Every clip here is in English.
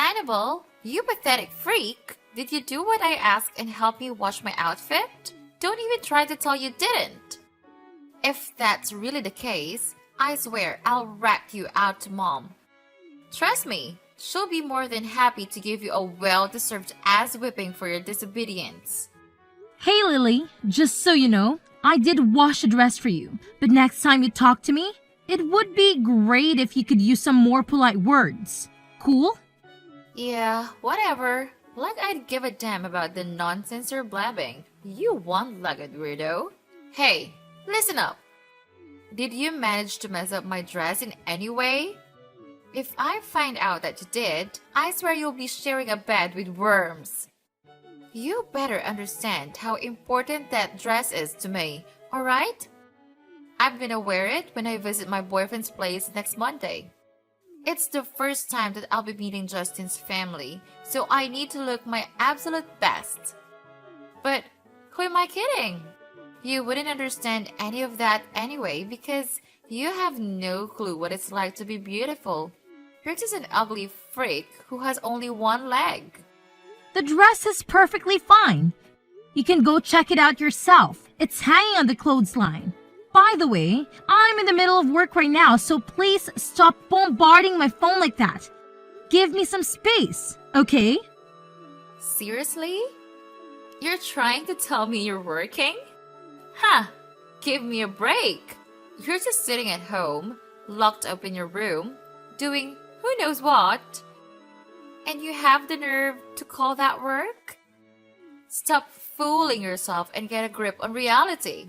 Annabelle, you pathetic freak! Did you do what I asked and help me wash my outfit? Don't even try to tell you didn't! If that's really the case, I swear I'll rat you out to Mom. Trust me, she'll be more than happy to give you a well-deserved ass whipping for your disobedience. Hey Lily, just so you know, I did wash a dress for you, but next time you talk to me, it would be great if you could use some more polite words. Cool? Yeah, whatever. Like I'd give a damn about the nonsense you're blabbing. You one-legged weirdo. Hey, listen up. Did you manage to mess up my dress in any way? If I find out that you did, I swear you'll be sharing a bed with worms. You better understand how important that dress is to me, alright? I'm gonna wear it when I visit my boyfriend's place next Monday. It's the first time that I'll be meeting Justin's family, so I need to look my absolute best. But who am I kidding? You wouldn't understand any of that anyway because you have no clue what it's like to be beautiful. You're just an ugly freak who has only one leg. The dress is perfectly fine. You can go check it out yourself. It's hanging on the clothesline. By the way, I'm in the middle of work right now, so please stop bombarding my phone like that. Give me some space, okay? Seriously? You're trying to tell me you're working? Huh, give me a break. You're just sitting at home, locked up in your room, doing who knows what. And you have the nerve to call that work? Stop fooling yourself and get a grip on reality.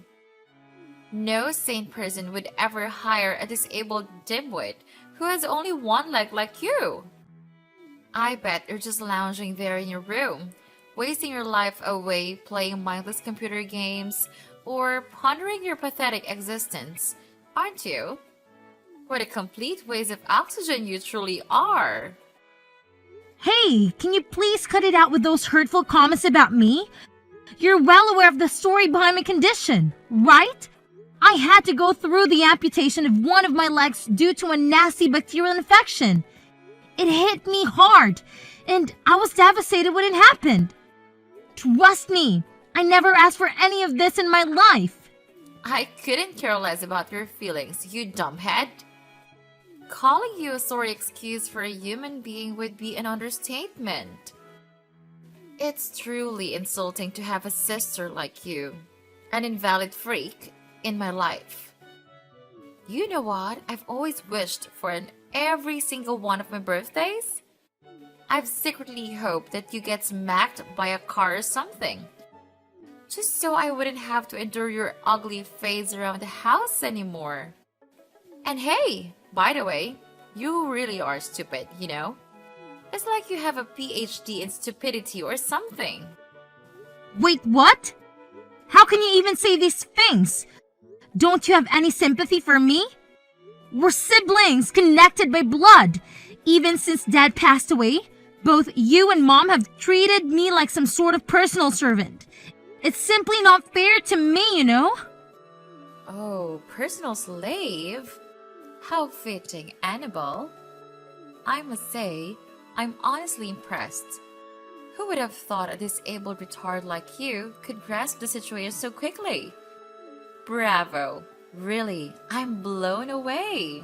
No sane person would ever hire a disabled dimwit who has only one leg like you. I bet you're just lounging there in your room, wasting your life away playing mindless computer games or pondering your pathetic existence, aren't you? What a complete waste of oxygen you truly are. Hey, can you please cut it out with those hurtful comments about me? You're well aware of the story behind my condition, right? I had to go through the amputation of one of my legs due to a nasty bacterial infection. It hit me hard, and I was devastated when it happened. Trust me, I never asked for any of this in my life. I couldn't care less about your feelings, you dumbhead. Calling you a sorry excuse for a human being would be an understatement. It's truly insulting to have a sister like you, an invalid freak, in my life. You know what I've always wished for in every single one of my birthdays? I've secretly hoped that you get smacked by a car or something. Just so I wouldn't have to endure your ugly face around the house anymore. And hey, by the way, you really are stupid, you know? It's like you have a PhD in stupidity or something. Wait, what? How can you even say these things? Don't you have any sympathy for me? We're siblings, connected by blood. Even since Dad passed away, both you and Mom have treated me like some sort of personal servant. It's simply not fair to me, you know? Oh, personal slave? How fitting, Annabelle. I must say, I'm honestly impressed. Who would have thought a disabled retard like you could grasp the situation so quickly? Bravo. Really, I'm blown away.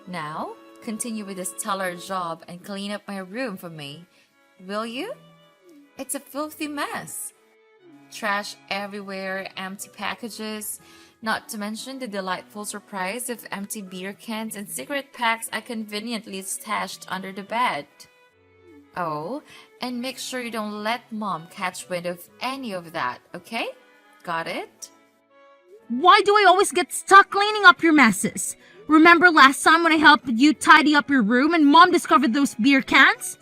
Now, continue with this stellar job and clean up my room for me, will you? It's a filthy mess. Trash everywhere, empty packages, not to mention the delightful surprise of empty beer cans and cigarette packs I conveniently stashed under the bed. Oh, and make sure you don't let Mom catch wind of any of that, okay? Got it? Why do I always get stuck cleaning up your messes? Remember last time when I helped you tidy up your room and Mom discovered those beer cans?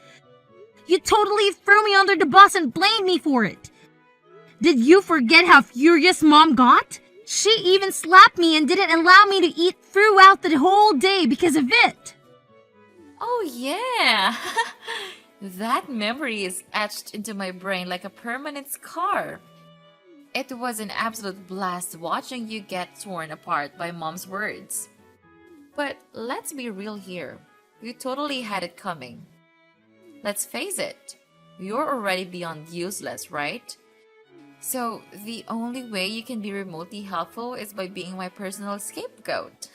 You totally threw me under the bus and blamed me for it. Did you forget how furious Mom got? She even slapped me and didn't allow me to eat throughout the whole day because of it. Oh yeah! That memory is etched into my brain like a permanent scar. It was an absolute blast watching you get torn apart by Mom's words. But let's be real here. You totally had it coming. Let's face it, you're already beyond useless, right? So the only way you can be remotely helpful is by being my personal scapegoat.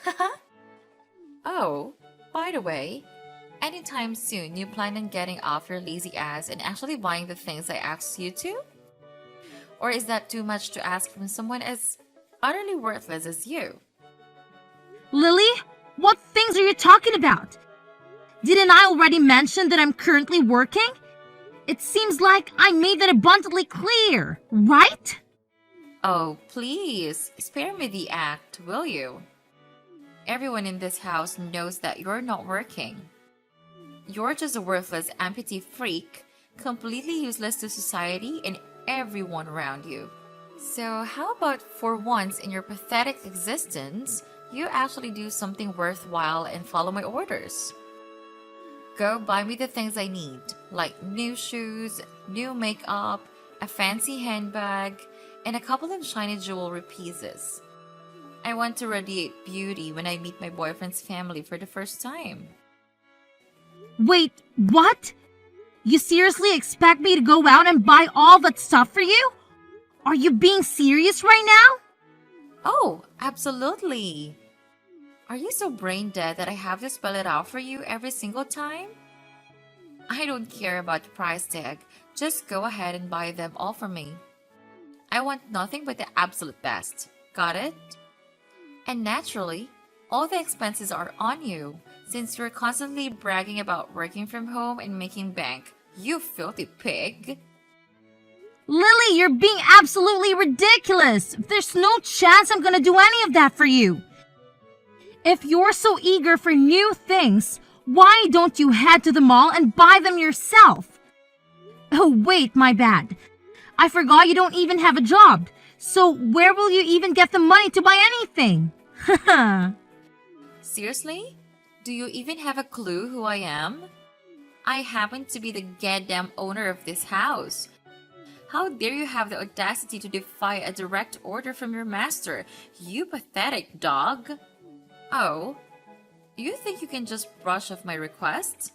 Oh, by the way, anytime soon you plan on getting off your lazy ass and actually buying the things I asked you to? Or is that too much to ask from someone as utterly worthless as you? Lily, what things are you talking about? Didn't I already mention that I'm currently working? It seems like I made that abundantly clear, right? Oh, please, spare me the act, will you? Everyone in this house knows that you're not working. You're just a worthless amputee freak, completely useless to society and everyone around you. So how about for once in your pathetic existence, you actually do something worthwhile and follow my orders? Go buy me the things I need, like new shoes, new makeup, a fancy handbag, and a couple of shiny jewelry pieces. I want to radiate beauty when I meet my boyfriend's family for the first time. Wait, what? You seriously expect me to go out and buy all that stuff for you? Are you being serious right now? Oh, absolutely. Are you so brain dead that I have to spell it out for you every single time? I don't care about the price tag. Just go ahead and buy them all for me. I want nothing but the absolute best. Got it? And naturally, all the expenses are on you, since you're constantly bragging about working from home and making bank. You filthy pig. Lily, you're being absolutely ridiculous. There's no chance I'm gonna do any of that for you. If you're so eager for new things, why don't you head to the mall and buy them yourself? Oh, wait, my bad. I forgot you don't even have a job. So where will you even get the money to buy anything? Haha. Seriously? Do you even have a clue who I am? I happen to be the goddamn owner of this house. How dare you have the audacity to defy a direct order from your master, you pathetic dog? Oh, you think you can just brush off my requests?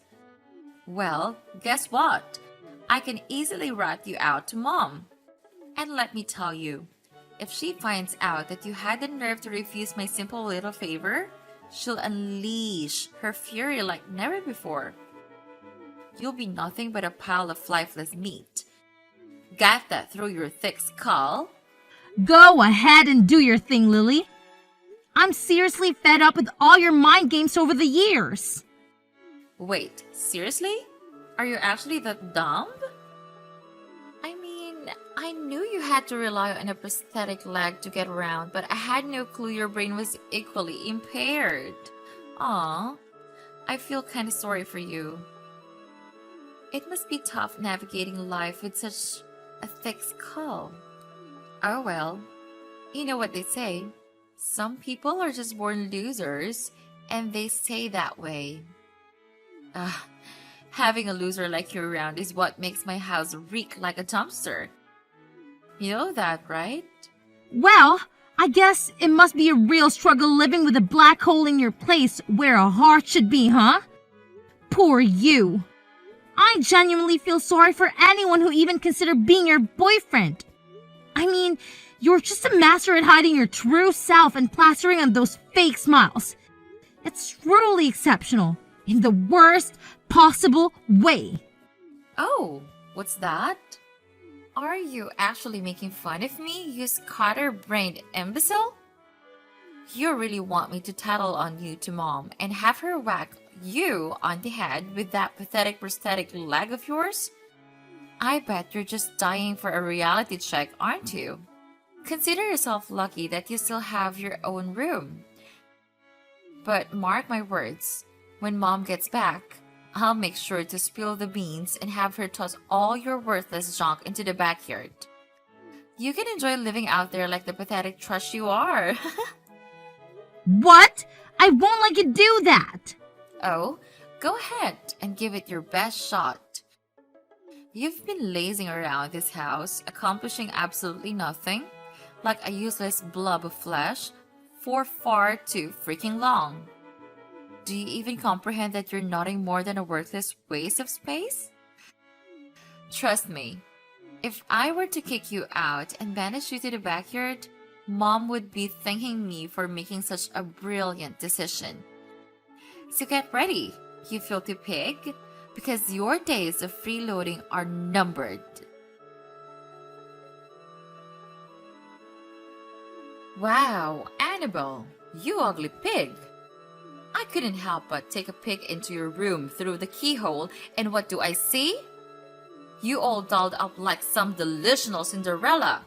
Well, guess what? I can easily rat you out to Mom. And let me tell you, if she finds out that you had the nerve to refuse my simple little favor, she'll unleash her fury like never before. You'll be nothing but a pile of lifeless meat. Got that through your thick skull? Go ahead and do your thing, Lily. I'm seriously fed up with all your mind games over the years. Wait, seriously? Are you actually that dumb? I mean, I knew you had to rely on a prosthetic leg to get around, but I had no clue your brain was equally impaired. Aw, I feel kinda sorry for you. It must be tough navigating life with such a thick skull. Oh well, you know what they say. Some people are just born losers, and they stay that way. Having a loser like you around is what makes my house reek like a dumpster. You know that, right? Well, I guess it must be a real struggle living with a black hole in your place where a heart should be, huh? Poor you. I genuinely feel sorry for anyone who even considered being your boyfriend. I mean, you're just a master at hiding your true self and plastering on those fake smiles. It's truly exceptional, in the worst possible way. Oh, what's that? Are you actually making fun of me, you scatter-brained imbecile? You really want me to tattle on you to Mom and have her whack you on the head with that pathetic prosthetic leg of yours? I bet you're just dying for a reality check, aren't you? Consider yourself lucky that you still have your own room. But mark my words, when Mom gets back, I'll make sure to spill the beans and have her toss all your worthless junk into the backyard. You can enjoy living out there like the pathetic trash you are. What? I won't let you do that. Oh, go ahead and give it your best shot. You've been lazing around this house, accomplishing absolutely nothing, like a useless blob of flesh, for far too freaking long. Do you even comprehend that you're nothing more than a worthless waste of space? Trust me, if I were to kick you out and banish you to the backyard, Mom would be thanking me for making such a brilliant decision. So get ready, you filthy pig, because your days of freeloading are numbered. Wow, Annabelle, you ugly pig! I couldn't help but take a peek into your room through the keyhole, and what do I see? You all dolled up like some delusional Cinderella.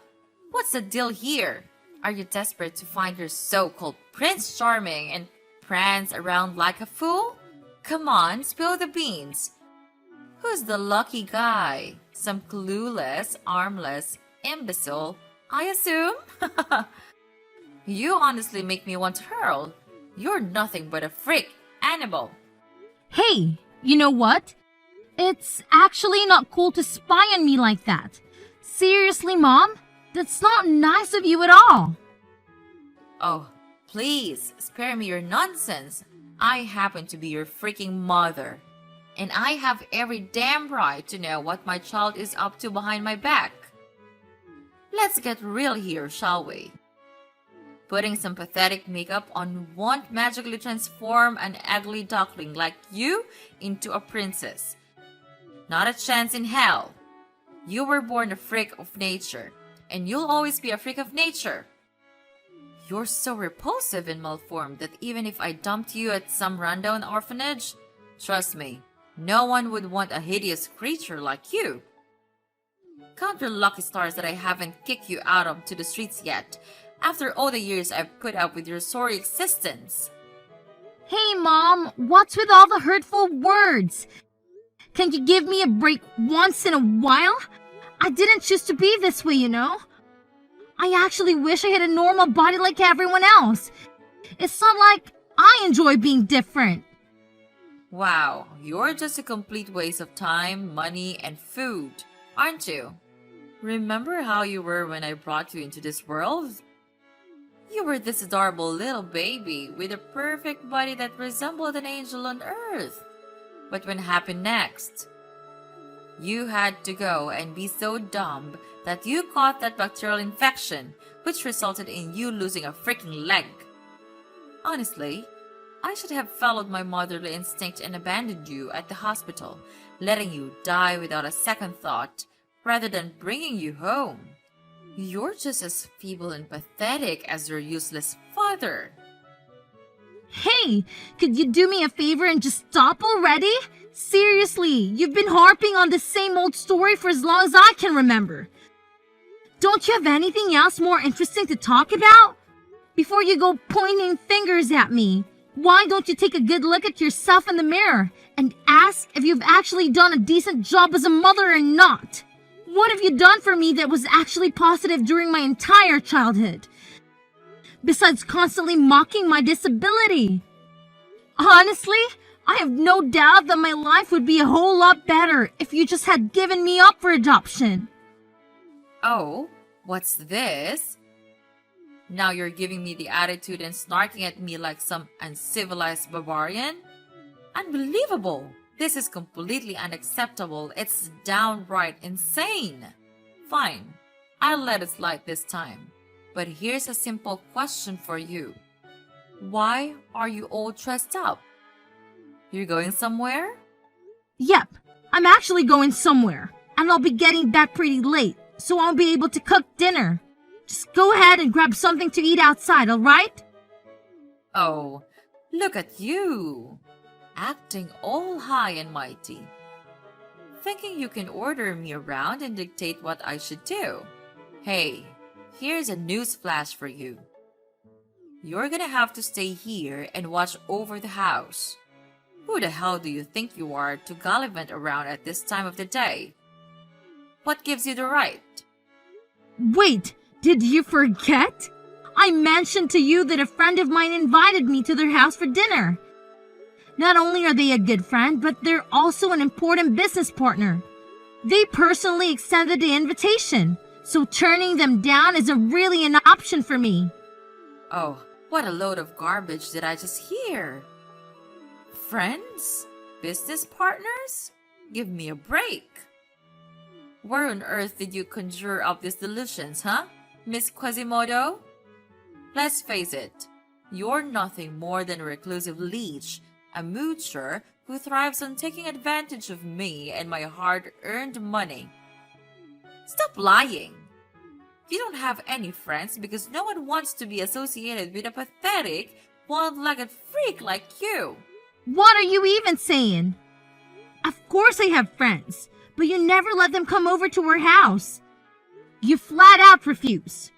What's the deal here? Are you desperate to find your so-called Prince Charming and prance around like a fool? Come on, spill the beans. Who's the lucky guy? Some clueless, armless imbecile, I assume? You honestly make me want to hurl. You're nothing but a freak, Annabelle. Hey, you know what? It's actually not cool to spy on me like that. Seriously, Mom? That's not nice of you at all. Oh, please, spare me your nonsense. I happen to be your freaking mother. And I have every damn right to know what my child is up to behind my back. Let's get real here, shall we? Putting some pathetic makeup on won't magically transform an ugly duckling like you into a princess. Not a chance in hell. You were born a freak of nature, and you'll always be a freak of nature. You're so repulsive and malformed that even if I dumped you at some rundown orphanage, trust me, no one would want a hideous creature like you. Count your lucky stars that I haven't kicked you out onto the streets yet, after all the years I've put up with your sorry existence. Hey, Mom, what's with all the hurtful words? Can you give me a break once in a while? I didn't choose to be this way, you know. I actually wish I had a normal body like everyone else. It's not like I enjoy being different. Wow, you're just a complete waste of time, money, and food, aren't you? Remember how you were when I brought you into this world? You were this adorable little baby with a perfect body that resembled an angel on earth. But what happened next? You had to go and be so dumb that you caught that bacterial infection, which resulted in you losing a freaking leg. Honestly, I should have followed my motherly instinct and abandoned you at the hospital, letting you die without a second thought, rather than bringing you home. You're just as feeble and pathetic as your useless father. Hey, could you do me a favor and just stop already? Seriously, you've been harping on the same old story for as long as I can remember. Don't you have anything else more interesting to talk about? Before you go pointing fingers at me, why don't you take a good look at yourself in the mirror and ask if you've actually done a decent job as a mother or not? What have you done for me that was actually positive during my entire childhood? Besides constantly mocking my disability. Honestly, I have no doubt that my life would be a whole lot better if you just had given me up for adoption. Oh, what's this? Now you're giving me the attitude and snarking at me like some uncivilized barbarian? Unbelievable! This is completely unacceptable. It's downright insane. Fine, I'll let it slide this time. But here's a simple question for you. Why are you all dressed up? You're going somewhere? Yep, I'm actually going somewhere, and I'll be getting back pretty late, so I won't be able to cook dinner. Just go ahead and grab something to eat outside, alright? Oh, look at you, acting all high and mighty. Thinking you can order me around and dictate what I should do. Hey, here's a news flash for you. You're gonna have to stay here and watch over the house. Who the hell do you think you are to gallivant around at this time of the day? What gives you the right? Wait, did you forget? I mentioned to you that a friend of mine invited me to their house for dinner. Not only are they a good friend, but they're also an important business partner. They personally extended the invitation, so turning them down isn't really an option for me. Oh, what a load of garbage did I just hear? Friends? Business partners? Give me a break. Where on earth did you conjure up these delusions, huh, Miss Quasimodo? Let's face it, you're nothing more than a reclusive leech, a moocher who thrives on taking advantage of me and my hard-earned money. Stop lying! You don't have any friends because no one wants to be associated with a pathetic, one-legged freak like you. What are you even saying? Of course I have friends, but you never let them come over to our house. You flat out refuse.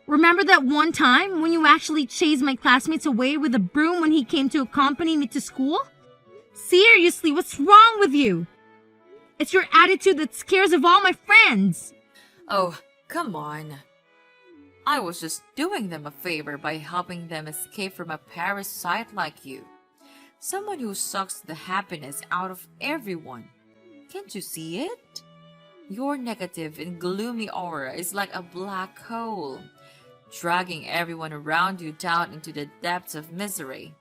Remember that one time when you actually chased my classmates away with a broom when he came to accompany me to school? Seriously, what's wrong with you? It's your attitude that scares of all my friends. Oh, come on. I was just doing them a favor by helping them escape from a parasite like you. Someone who sucks the happiness out of everyone. Can't you see it? Your negative and gloomy aura is like a black hole, dragging everyone around you down into the depths of misery.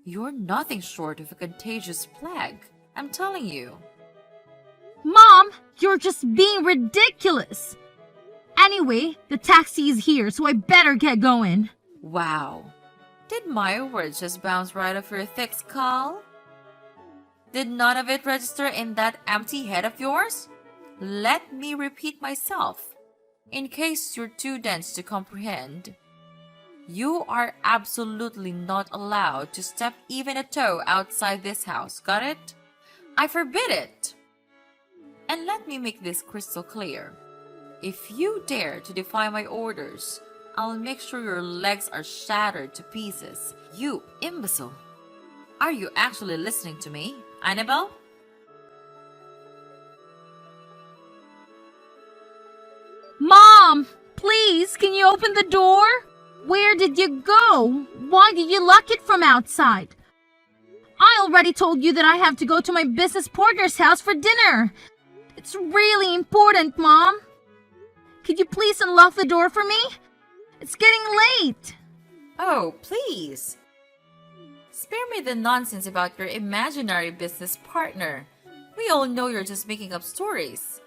You're nothing short of a contagious plague, I'm telling you. Mom, you're just being ridiculous. Anyway, the taxi is here, so I better get going. Wow. Did my words just bounce right off your thick skull? Did none of it register in that empty head of yours? Let me repeat myself, in case you're too dense to comprehend. You are absolutely not allowed to step even a toe outside this house, got it? I forbid it! And let me make this crystal clear. If you dare to defy my orders, I'll make sure your legs are shattered to pieces. You imbecile! Are you actually listening to me, Annabelle? Mom, please, can you open the door? Where did you go? Why did you lock it from outside? I already told you that I have to go to my business partner's house for dinner. It's really important, Mom. Could you please unlock the door for me? It's getting late. Oh, please. Spare me the nonsense about your imaginary business partner. We all know you're just making up stories.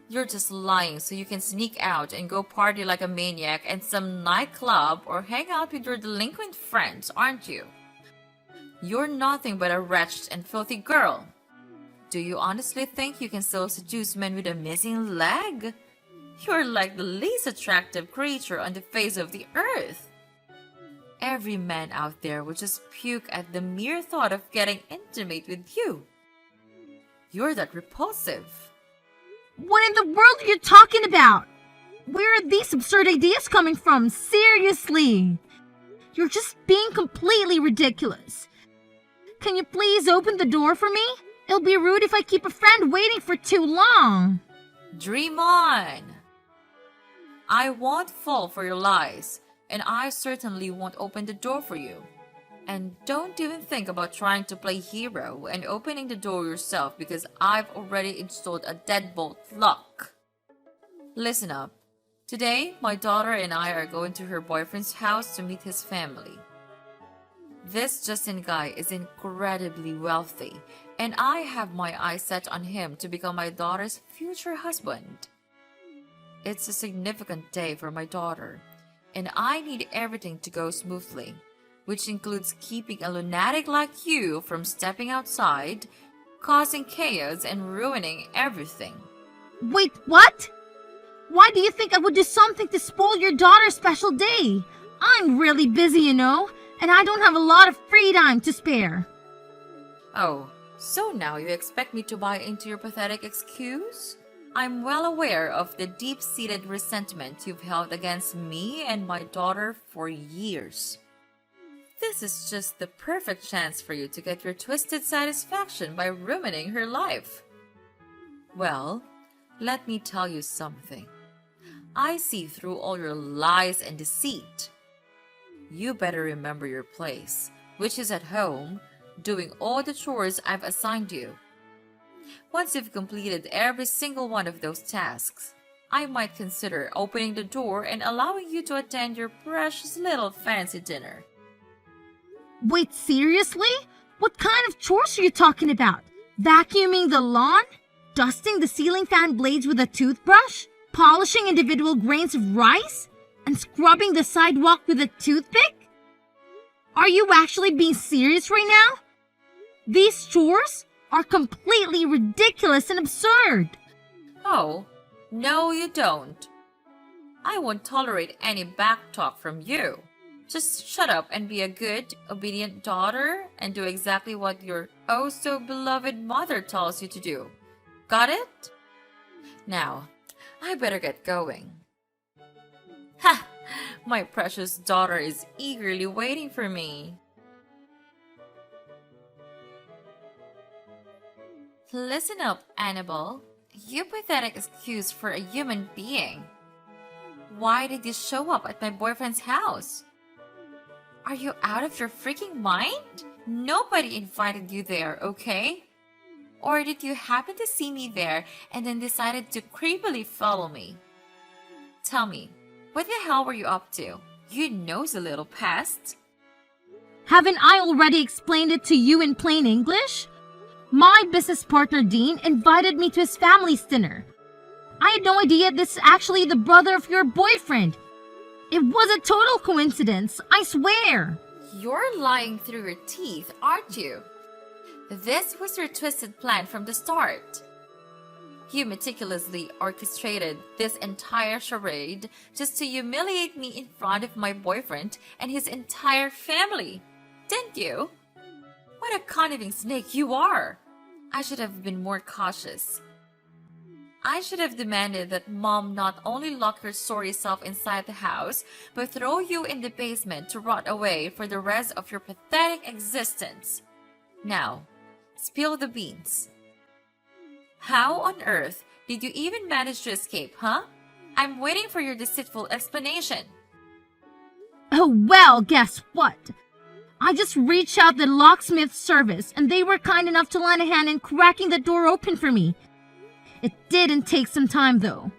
You're just lying so you can sneak out and go party like a maniac in some nightclub or hang out with your delinquent friends, aren't you? You're nothing but a wretched and filthy girl. Do you honestly think you can still seduce men with a missing leg? You're like the least attractive creature on the face of the earth. Every man out there would just puke at the mere thought of getting intimate with you. You're that repulsive. What in the world are you talking about? Where are these absurd ideas coming from? Seriously. You're just being completely ridiculous. Can you please open the door for me? It'll be rude if I keep a friend waiting for too long. Dream on! I won't fall for your lies, and I certainly won't open the door for you. And don't even think about trying to play hero and opening the door yourself because I've already installed a deadbolt lock. Listen up. Today, my daughter and I are going to her boyfriend's house to meet his family. This Justin guy is incredibly wealthy, and I have my eyes set on him to become my daughter's future husband. It's a significant day for my daughter, and I need everything to go smoothly, which includes keeping a lunatic like you from stepping outside, causing chaos and ruining everything. Wait, what? Why do you think I would do something to spoil your daughter's special day? I'm really busy, you know, and I don't have a lot of free time to spare. Oh, so now you expect me to buy into your pathetic excuse? I'm well aware of the deep-seated resentment you've held against me and my daughter for years. This is just the perfect chance for you to get your twisted satisfaction by ruining her life. Well, let me tell you something. I see through all your lies and deceit. You better remember your place, which is at home, doing all the chores I've assigned you. Once you've completed every single one of those tasks, I might consider opening the door and allowing you to attend your precious little fancy dinner. Wait, seriously? What kind of chores are you talking about? Vacuuming the lawn? dusting the ceiling fan blades with a toothbrush, polishing individual grains of rice, and scrubbing the sidewalk with a toothpick? Are you actually being serious right now? These chores are completely ridiculous and absurd. Oh, no, you don't. I won't tolerate any backtalk from you. Just shut up and be a good, obedient daughter and do exactly what your oh so beloved mother tells you to do. Got it? Now, I better get going. Ha! My precious daughter is eagerly waiting for me. Listen up, Annabelle. You pathetic excuse for a human being. Why did you show up at my boyfriend's house? Are you out of your freaking mind? Nobody invited you there, okay? Or did you happen to see me there and then decided to creepily follow me? Tell me, what the hell were you up to? You nosy little pest. Haven't I already explained it to you in plain English? My business partner Dean invited me to his family's dinner. I had no idea this is actually the brother of your boyfriend. It was a total coincidence, I swear. You're lying through your teeth, aren't you? This was your twisted plan from the start. You meticulously orchestrated this entire charade just to humiliate me in front of my boyfriend and his entire family, didn't you? What a conniving snake you are! I should have been more cautious. I should have demanded that Mom not only lock your sorry self inside the house, but throw you in the basement to rot away for the rest of your pathetic existence. Now, spill the beans. How on earth did you even manage to escape, huh? I'm waiting for your deceitful explanation. Oh well, guess what? I just reached out the locksmith service and they were kind enough to lend a hand in cracking the door open for me. It didn't take some time though.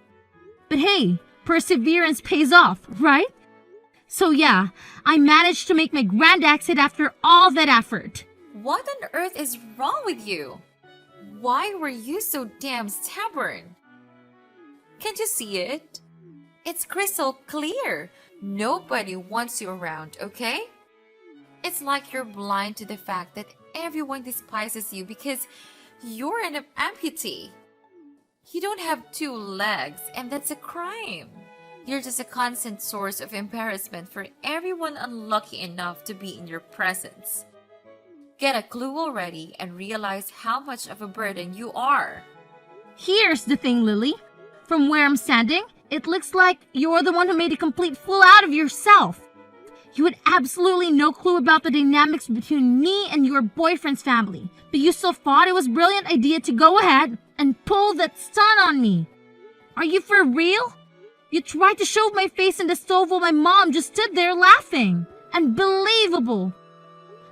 But hey, perseverance pays off, right? So yeah, I managed to make my grand exit after all that effort. What on earth is wrong with you? Why were you so damn stubborn? Can't you see it? It's crystal clear. Nobody wants you around, okay? It's like you're blind to the fact that everyone despises you because you're an amputee. You don't have 2 legs, and that's a crime. You're just a constant source of embarrassment for everyone unlucky enough to be in your presence. Get a clue already and realize how much of a burden you are. Here's the thing, Lily. From where I'm standing, it looks like you're the one who made a complete fool out of yourself. You had absolutely no clue about the dynamics between me and your boyfriend's family, but you still thought it was a brilliant idea to go ahead and pull that stunt on me. Are you for real? You tried to shove my face in the stove while my mom just stood there laughing. Unbelievable.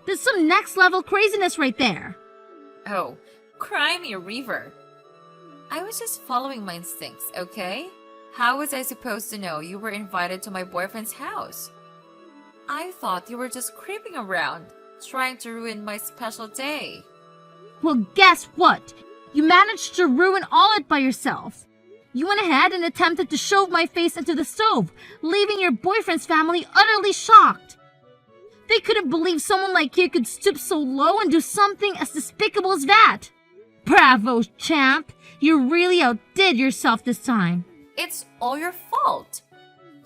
There's some next level craziness right there. Oh, cry me a river. I was just following my instincts, okay? How was I supposed to know you were invited to my boyfriend's house? I thought you were just creeping around, trying to ruin my special day. Well, guess what? You managed to ruin all it by yourself. You went ahead and attempted to shove my face into the stove, leaving your boyfriend's family utterly shocked. They couldn't believe someone like you could stoop so low and do something as despicable as that. Bravo, champ. You really outdid yourself this time. It's all your fault.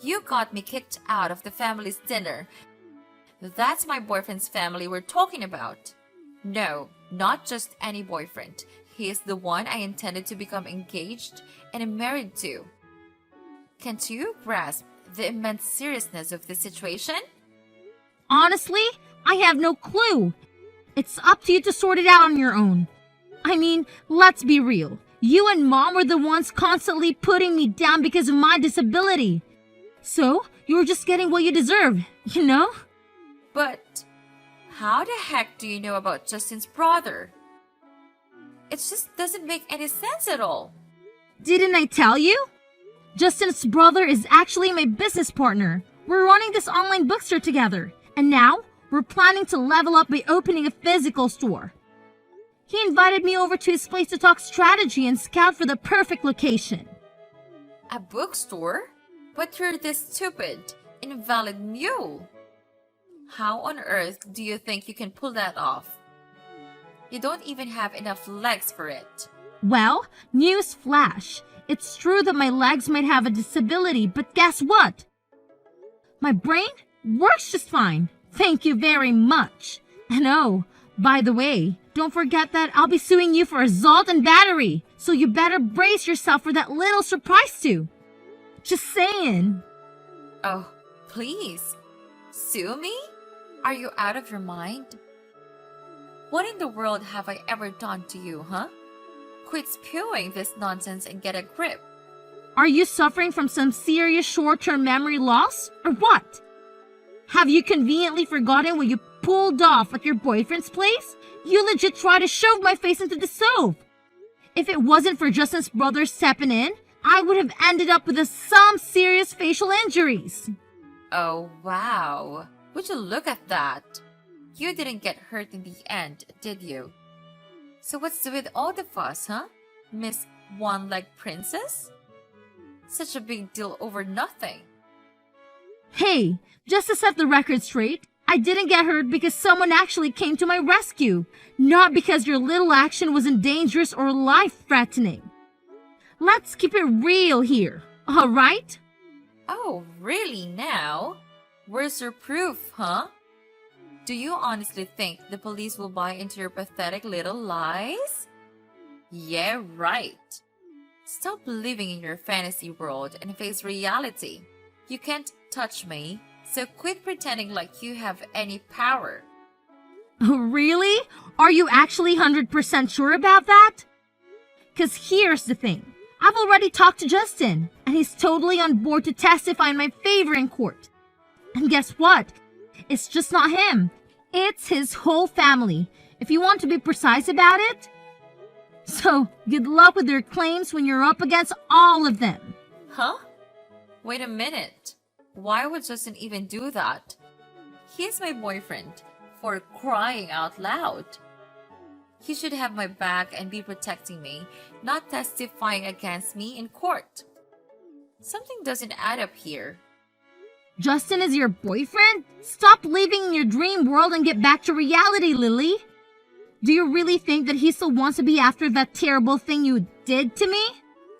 You got me kicked out of the family's dinner. That's my boyfriend's family we're talking about. No, not just any boyfriend. He is the one I intended to become engaged and married to. Can't you grasp the immense seriousness of the situation? Honestly, I have no clue. It's up to you to sort it out on your own. I mean, let's be real. You and Mom were the ones constantly putting me down because of my disability. So, you're just getting what you deserve, you know? But how the heck do you know about Justin's brother? It just doesn't make any sense at all. Didn't I tell you? Justin's brother is actually my business partner. We're running this online bookstore together. And now, we're planning to level up by opening a physical store. He invited me over to his place to talk strategy and scout for the perfect location. A bookstore? But you're this stupid, invalid mule. How on earth do you think you can pull that off? You don't even have enough legs for it. Well, news flash. It's true that my legs might have a disability, but guess what? My brain works just fine. Thank you very much. And oh, by the way, don't forget that I'll be suing you for assault and battery, so you better brace yourself for that little surprise too. Just saying. Oh, please. Sue me? Are you out of your mind? What in the world have I ever done to you, huh? Quit spewing this nonsense and get a grip. Are you suffering from some serious short-term memory loss, or what? Have you conveniently forgotten what you pulled off at your boyfriend's place? You legit tried to shove my face into the stove. If it wasn't for Justin's brother stepping in, I would have ended up with some serious facial injuries. Oh, wow. Would you look at that? You didn't get hurt in the end, did you? So what's with all the fuss, huh? Miss One-Leg Princess? Such a big deal over nothing. Hey, just to set the record straight, I didn't get hurt because someone actually came to my rescue, not because your little action wasn't dangerous or life-threatening. Let's keep it real here, alright? Oh, really now? Where's your proof, huh? Do you honestly think the police will buy into your pathetic little lies? Yeah, right. Stop living in your fantasy world and face reality. You can't touch me, so quit pretending like you have any power. Really? Are you actually 100% sure about that? 'Cause here's the thing. I've already talked to Justin, and he's totally on board to testify in my favor in court. And guess what? It's just not him. It's his whole family, if you want to be precise about it. So, good luck with your claims when you're up against all of them. Huh? Wait a minute. Why would Justin even do that? He's my boyfriend, for crying out loud. He should have my back and be protecting me, not testifying against me in court. Something doesn't add up here. Justin is your boyfriend? Stop living in your dream world and get back to reality, Lily. Do you really think that he still wants to be after that terrible thing you did to me?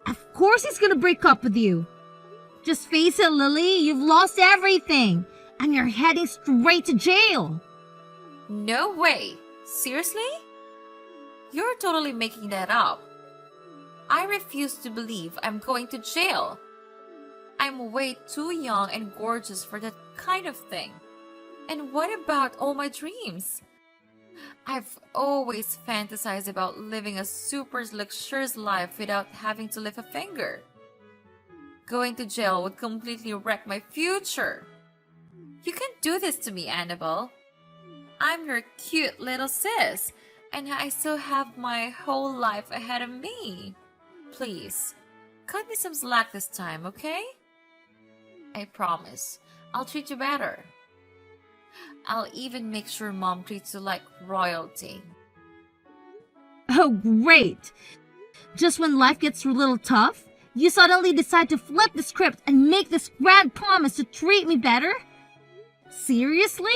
Of course he's gonna break up with you. Just face it, Lily, you've lost everything, and you're heading straight to jail. No way. Seriously? You're totally making that up. I refuse to believe I'm going to jail. I'm way too young and gorgeous for that kind of thing. And what about all my dreams? I've always fantasized about living a super luxurious life without having to lift a finger. Going to jail would completely wreck my future. You can't do this to me, Annabelle. I'm your cute little sis, and I still have my whole life ahead of me. Please, cut me some slack this time, okay? I promise, I'll treat you better. I'll even make sure Mom treats you like royalty. Oh, great. Just when life gets a little tough, you suddenly decide to flip the script and make this grand promise to treat me better? Seriously?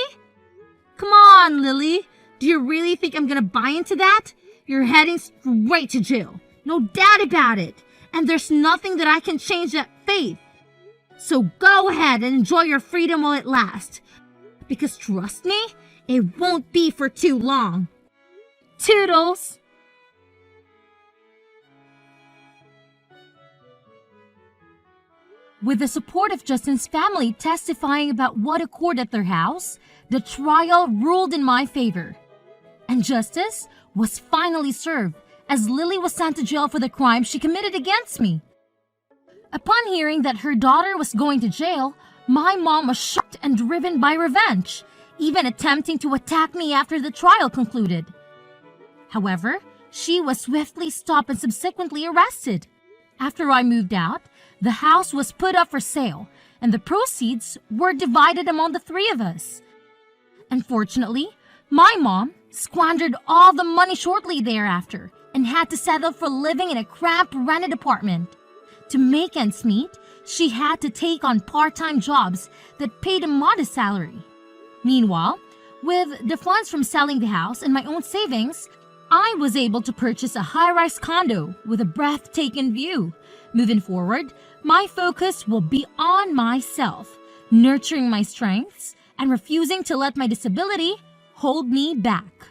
Come on, Lily. Do you really think I'm gonna buy into that? You're heading straight to jail. No doubt about it. And there's nothing that I can change that fate. So go ahead and enjoy your freedom while it lasts. Because trust me, it won't be for too long. Toodles! With the support of Justin's family testifying about what occurred at their house, the trial ruled in my favor. And justice was finally served as Lily was sent to jail for the crime she committed against me. Upon hearing that her daughter was going to jail, my mom was shocked and driven by revenge, even attempting to attack me after the trial concluded. However, she was swiftly stopped and subsequently arrested. After I moved out, the house was put up for sale, and the proceeds were divided among the three of us. Unfortunately, my mom, squandered all the money shortly thereafter, and had to settle for living in a cramped rented apartment. To make ends meet, she had to take on part-time jobs that paid a modest salary. Meanwhile, with the funds from selling the house and my own savings, I was able to purchase a high-rise condo with a breathtaking view. Moving forward, my focus will be on myself, nurturing my strengths and refusing to let my disability hold me back.